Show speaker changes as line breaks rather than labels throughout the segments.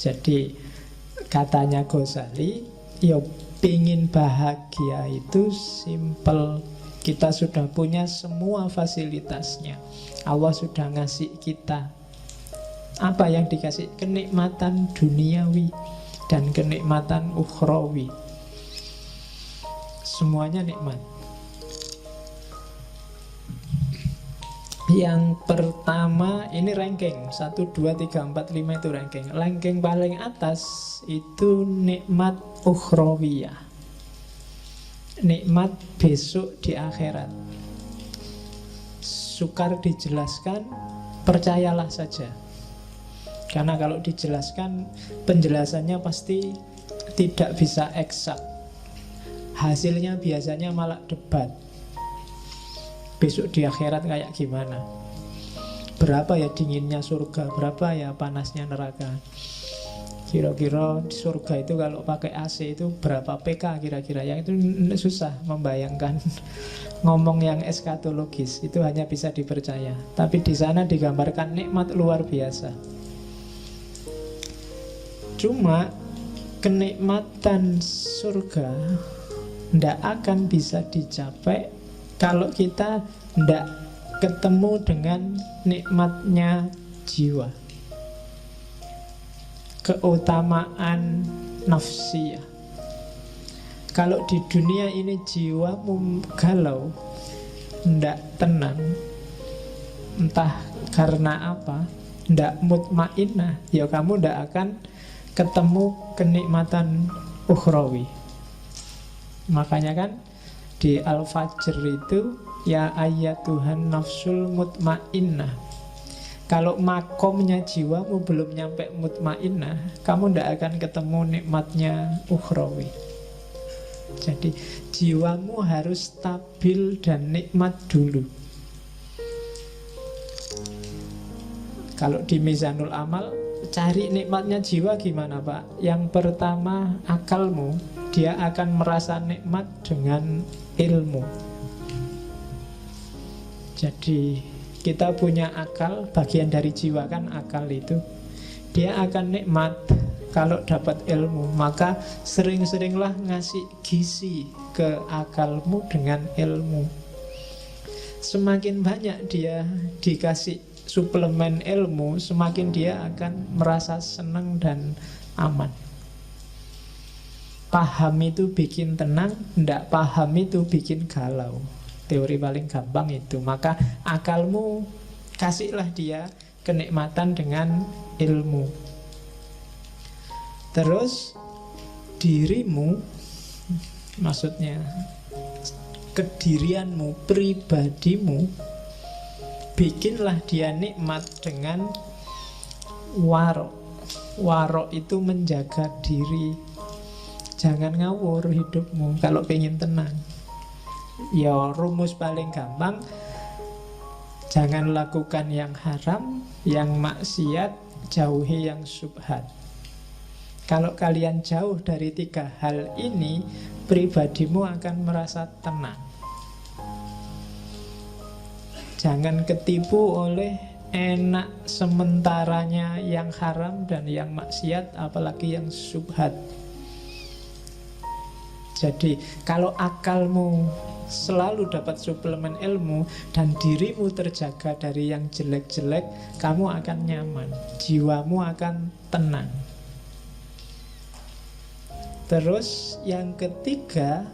Jadi katanya Ghazali, ya pingin bahagia itu simple. Kita sudah punya semua fasilitasnya. Allah sudah ngasih kita. Apa yang dikasih? Kenikmatan duniawi dan kenikmatan ukhrawi. Semuanya nikmat. Yang pertama, ini ranking 1, 2, 3, 4, 5 itu ranking. Ranking paling atas itu nikmat ukhrawiyah, nikmat besok di akhirat. Sukar dijelaskan, percayalah saja. Karena kalau dijelaskan, penjelasannya pasti tidak bisa eksak. Hasilnya biasanya malah debat. Besok di akhirat kayak gimana? Berapa ya dinginnya surga? Berapa ya panasnya neraka? Kira-kira di surga itu kalau pakai AC itu berapa PK kira-kira? Yang itu susah membayangkan. Ngomong yang eskatologis itu hanya bisa dipercaya. Tapi di sana digambarkan nikmat luar biasa. Cuma kenikmatan surga tidak akan bisa dicapai kalau kita tidak ketemu dengan nikmatnya jiwa, keutamaan nafsiyah. Kalau di dunia ini jiwamu galau, tidak tenang, entah karena apa, tidak mutmainnah, ya kamu tidak akan ketemu kenikmatan ukhrawi. Makanya kan di Al-Fajr itu, ya ayyatuhan nafsul mutmainnah. Kalau makomnya jiwamu belum nyampe mutmainnah, kamu tidak akan ketemu nikmatnya ukhrawi. Jadi jiwamu harus stabil dan nikmat dulu. Kalau di Mizanul Amal, cari nikmatnya jiwa gimana Pak? Yang pertama, akalmu. Dia akan merasa nikmat dengan ilmu. Jadi kita punya akal, bagian dari jiwa kan akal itu. Dia akan nikmat kalau dapat ilmu. Maka sering-seringlah ngasih gizi ke akalmu dengan ilmu. Semakin banyak dia dikasih suplemen ilmu, semakin dia akan merasa senang dan aman. Paham itu bikin tenang, tidak paham itu bikin galau. Teori paling gampang itu. Maka akalmu kasihlah dia kenikmatan dengan ilmu. Terus dirimu, maksudnya kedirianmu, pribadimu, bikinlah dia nikmat dengan warok. Warok itu menjaga diri. Jangan ngawur hidupmu kalau pengen tenang. Ya rumus paling gampang, jangan lakukan yang haram, yang maksiat, jauhi yang syubhat. Kalau kalian jauh dari 3 hal ini, pribadimu akan merasa tenang. Jangan ketipu oleh enak sementaranya yang haram dan yang maksiat, apalagi yang syubhat. Jadi kalau akalmu selalu dapat suplemen ilmu dan dirimu terjaga dari yang jelek-jelek, kamu akan nyaman, jiwamu akan tenang. Terus yang ketiga,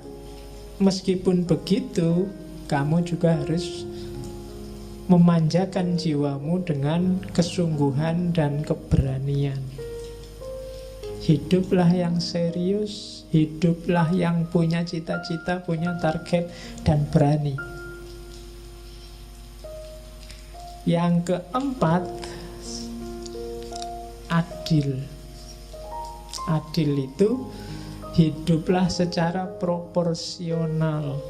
meskipun begitu, kamu juga harus memanjakan jiwamu dengan kesungguhan dan keberanian. Hiduplah yang serius, hiduplah yang punya cita-cita, punya target, dan berani. Yang keempat, adil. Adil itu hiduplah secara proporsional,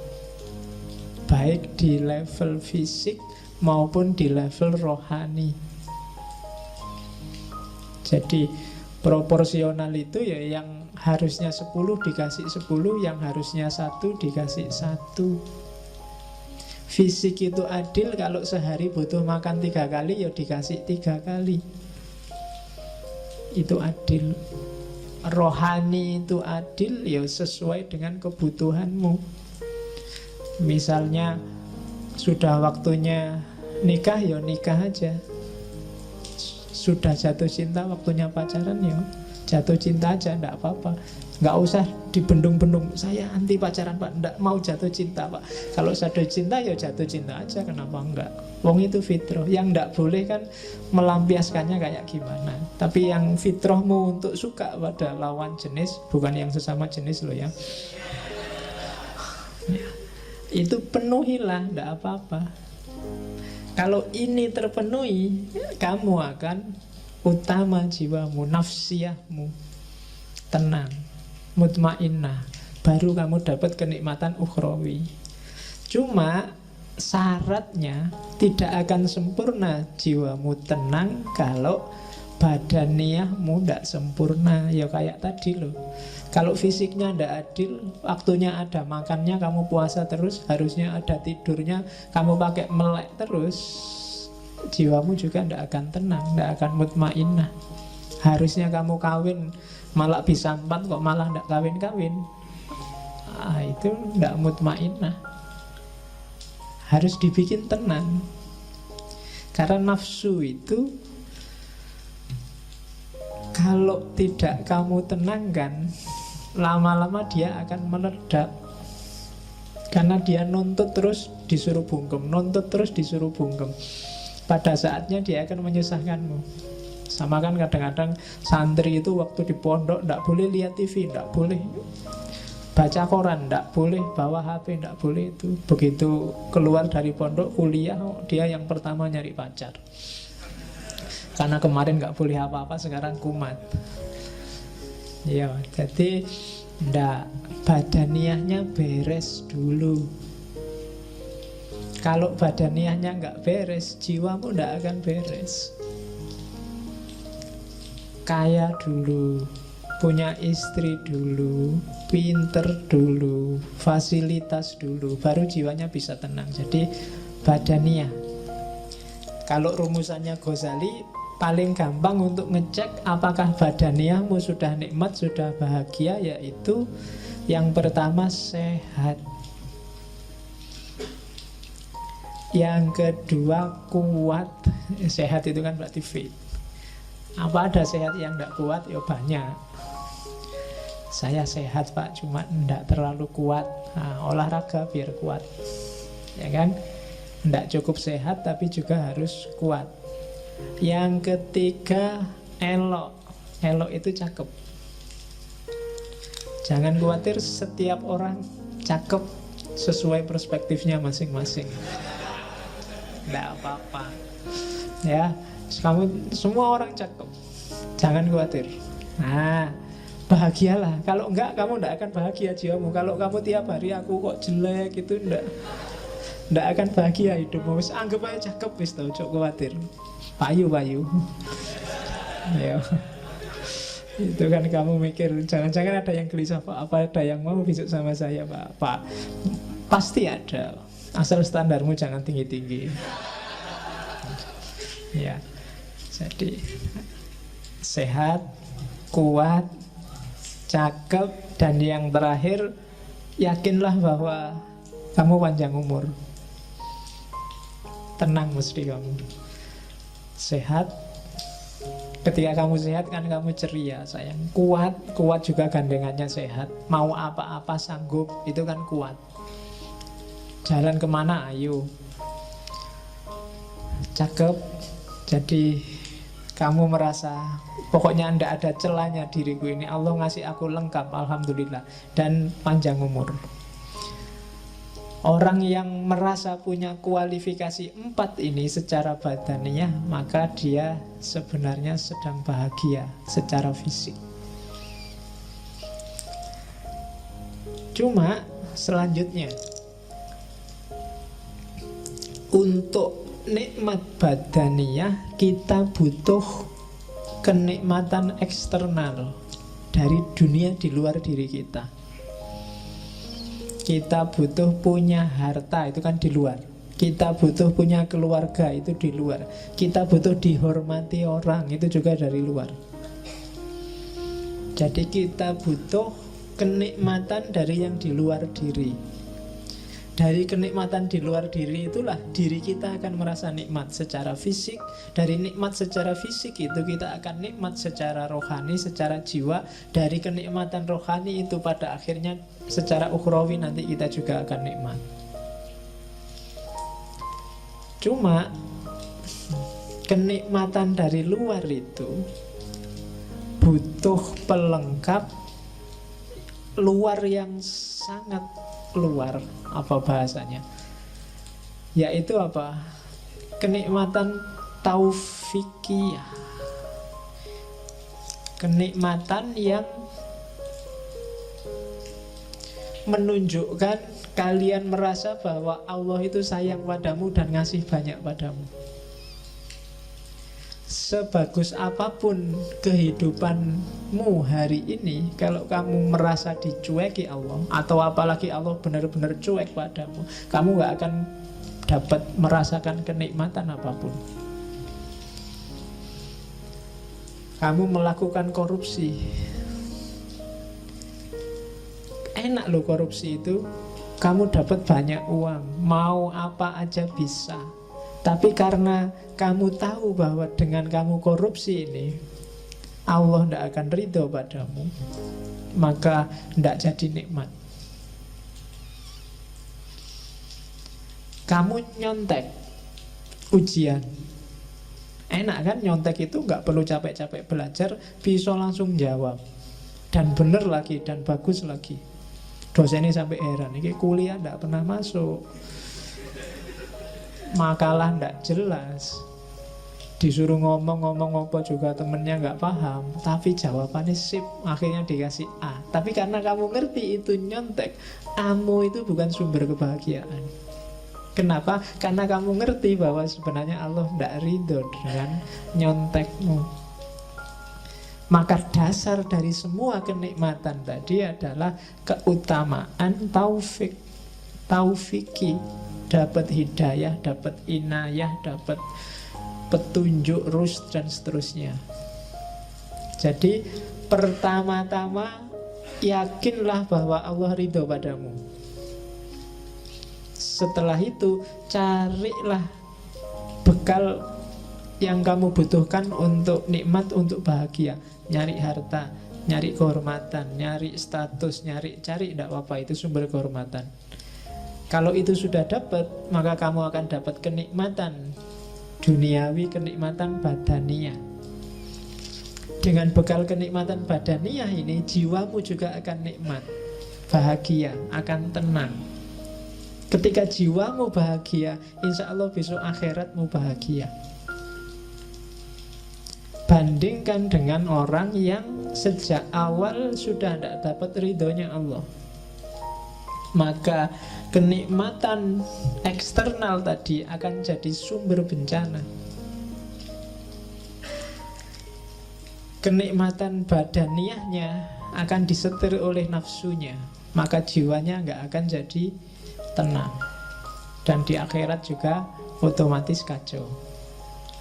baik di level fisik maupun di level rohani. Jadi proporsional itu ya yang harusnya 10 dikasih 10, yang harusnya 1 dikasih 1. Fisik itu adil, kalau sehari butuh makan 3 kali ya dikasih 3 kali. itu adil. Rohani itu adil ya sesuai dengan kebutuhanmu. Misalnya sudah waktunya nikah ya nikah aja. Sudah jatuh cinta waktunya pacaran ya jatuh cinta aja, enggak apa-apa. Nggak usah dibendung-bendung, saya anti pacaran Pak, nggak mau jatuh cinta Pak. Kalau jatuh cinta ya jatuh cinta aja, kenapa enggak? Wong itu fitrah. Yang nggak boleh kan melampiaskannya kayak gimana. Tapi yang fitrahmu untuk suka pada lawan jenis, bukan yang sesama jenis loh ya. Itu penuhilah, nggak apa-apa. Kalau ini terpenuhi, kamu akan utama jiwamu, nafsiyahmu tenang, mutmainnah, baru kamu dapat kenikmatan ukhrawi. Cuma syaratnya tidak akan sempurna jiwamu tenang kalau badaniyahmu tidak sempurna. Ya kayak tadi loh, kalau fisiknya tidak adil, waktunya ada makannya kamu puasa terus, harusnya ada tidurnya kamu pakai melek terus, jiwamu juga tidak akan tenang, tidak akan mutmainnah. Harusnya kamu kawin malah bisa 4 kok malah tidak kawin-kawin, itu tidak mutmainnah. Harus dibikin tenang. Karena nafsu itu kalau tidak kamu tenangkan, lama-lama dia akan meledak. Karena dia nuntut terus disuruh bungkem, nuntut terus disuruh bungkem. Pada saatnya dia akan menyusahkanmu. Sama kan kadang-kadang santri itu waktu di pondok tidak boleh lihat TV, tidak boleh baca koran, tidak boleh bawa HP, tidak boleh itu. Begitu keluar dari pondok kuliah, dia yang pertama nyari pacar. Karena kemarin nggak boleh apa-apa, sekarang kumat. Ya, jadi ndak, badaniyahnya beres dulu. Kalau badaniyahnya nggak beres, jiwamu ndak akan beres. Kaya dulu, punya istri dulu, pinter dulu, fasilitas dulu, baru jiwanya bisa tenang. Jadi badaniyah. Kalau rumusannya Ghazali, paling gampang untuk ngecek apakah badaniyahmu sudah nikmat, sudah bahagia, yaitu yang pertama sehat, yang kedua kuat. Sehat itu kan berarti fit. Apa ada sehat yang tidak kuat? Ya banyak. Saya sehat Pak, cuma tidak terlalu kuat. Olahraga biar kuat, ya kan? Tidak cukup sehat tapi juga harus kuat. Yang ketiga elok. Elok itu cakep. Jangan khawatir, setiap orang cakep sesuai perspektifnya masing-masing. Tidak apa-apa. Ya, kamu semua orang cakep, jangan khawatir. Nah, bahagialah. Kalau enggak, kamu enggak akan bahagia jiwamu. Kalau kamu tiap hari aku kok jelek, itu enggak akan bahagia hidupmu. Anggap aja cakep, wis tau, cok khawatir. Payu. Ya. Itu kan kamu mikir, jangan-jangan ada yang gelisah Pak, apa ada yang mau besok sama saya Pak? Pasti ada. Asal standarmu jangan tinggi-tinggi. Ya. Jadi sehat, kuat, cakep, dan yang terakhir yakinlah bahwa kamu panjang umur. Tenang mesti kamu. Sehat. Ketika kamu sehat kan kamu ceria sayang. Kuat juga gandengannya sehat. Mau apa-apa sanggup, itu kan kuat. Jalan kemana ayo. Cakep. Jadi kamu merasa pokoknya tidak ada celahnya diriku ini, Allah ngasih aku lengkap, alhamdulillah. Dan panjang umur. Orang yang merasa punya kualifikasi 4 ini secara badaniyah, maka dia sebenarnya sedang bahagia secara fisik. Cuma selanjutnya, untuk nikmat badaniyah kita butuh kenikmatan eksternal dari dunia di luar diri kita. Kita butuh punya harta, itu kan di luar. Kita butuh punya keluarga, itu di luar. Kita butuh dihormati orang, itu juga dari luar. Jadi kita butuh kenikmatan dari yang di luar diri. Dari kenikmatan di luar diri itulah diri kita akan merasa nikmat secara fisik. Dari nikmat secara fisik itu kita akan nikmat secara rohani, secara jiwa. Dari kenikmatan rohani itu pada akhirnya secara ukhrawi nanti kita juga akan nikmat. Cuma kenikmatan dari luar itu butuh pelengkap luar yang sangat luar, apa bahasanya, yaitu apa? Kenikmatan taufikiyah, kenikmatan yang menunjukkan kalian merasa bahwa Allah itu sayang padamu dan ngasih banyak padamu. Sebagus apapun kehidupanmu hari ini, kalau kamu merasa dicueki Allah, atau apalagi Allah benar-benar cuek padamu, kamu gak akan dapat merasakan kenikmatan apapun. Kamu melakukan korupsi, enak loh korupsi itu, kamu dapat banyak uang, mau apa aja bisa. Tapi karena kamu tahu bahwa dengan kamu korupsi ini Allah tidak akan ridho padamu, maka tidak jadi nikmat. Kamu nyontek ujian, enak kan? Nyontek itu nggak perlu capek-capek belajar, bisa langsung jawab, dan bener lagi, dan bagus lagi. Dosennya sampai heran, ini kuliah tidak pernah masuk, makalah ndak jelas, disuruh ngomong apa juga temennya nggak paham, tapi jawabannya sip, akhirnya dikasih A. Tapi karena kamu ngerti itu nyontek, kamu itu bukan sumber kebahagiaan. Kenapa? Karena kamu ngerti bahwa sebenarnya Allah ndak ridho dengan nyontekmu. Maka dasar dari semua kenikmatan tadi adalah keutamaan taufik, taufiki. Dapat hidayah, dapat inayah, dapat petunjuk, rusd, dan seterusnya. Jadi pertama-tama yakinlah bahwa Allah ridho padamu. Setelah itu carilah bekal yang kamu butuhkan untuk nikmat, untuk bahagia. Nyari harta, nyari kehormatan, nyari status, cari tidak apa-apa, itu sumber kehormatan. Kalau itu sudah dapat, maka kamu akan dapat kenikmatan duniawi, kenikmatan badaniyah. Dengan bekal kenikmatan badaniyah ini, jiwamu juga akan nikmat, bahagia, akan tenang. Ketika jiwamu bahagia, insya Allah besok akhiratmu bahagia. Bandingkan dengan orang yang sejak awal sudah tidak dapat ridhonya Allah, maka kenikmatan eksternal tadi akan jadi sumber bencana. Kenikmatan badaniyahnya akan disetir oleh nafsunya, maka jiwanya nggak akan jadi tenang. Dan di akhirat juga otomatis kacau.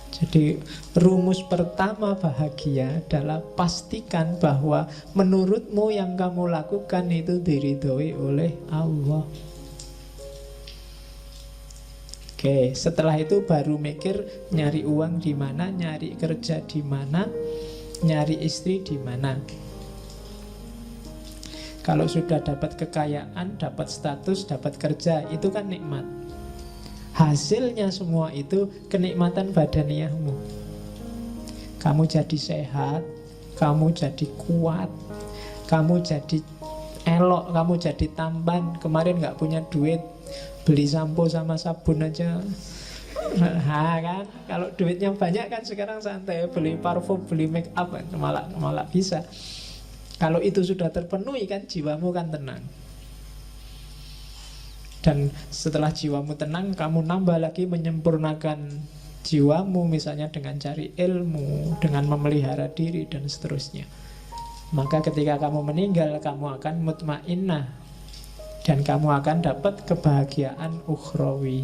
Jadi rumus pertama bahagia adalah pastikan bahwa menurutmu yang kamu lakukan itu diridhoi oleh Allah. Oke, setelah itu baru mikir nyari uang di mana, nyari kerja di mana, nyari istri di mana. Kalau sudah dapat kekayaan, dapat status, dapat kerja, itu kan nikmat. Hasilnya semua itu kenikmatan badaniyahmu. Kamu jadi sehat, kamu jadi kuat, kamu jadi elok, kamu jadi tampan. Kemarin gak punya duit, beli sampo sama sabun aja. Nah kan, kalau duitnya banyak kan sekarang santai, beli parfum, beli make up, malah bisa. Kalau itu sudah terpenuhi kan, jiwamu kan tenang. Dan setelah jiwamu tenang, kamu nambah lagi menyempurnakan jiwamu, misalnya dengan cari ilmu, dengan memelihara diri, dan seterusnya. Maka ketika kamu meninggal, kamu akan mutmainnah, dan kamu akan dapat kebahagiaan ukhrawi.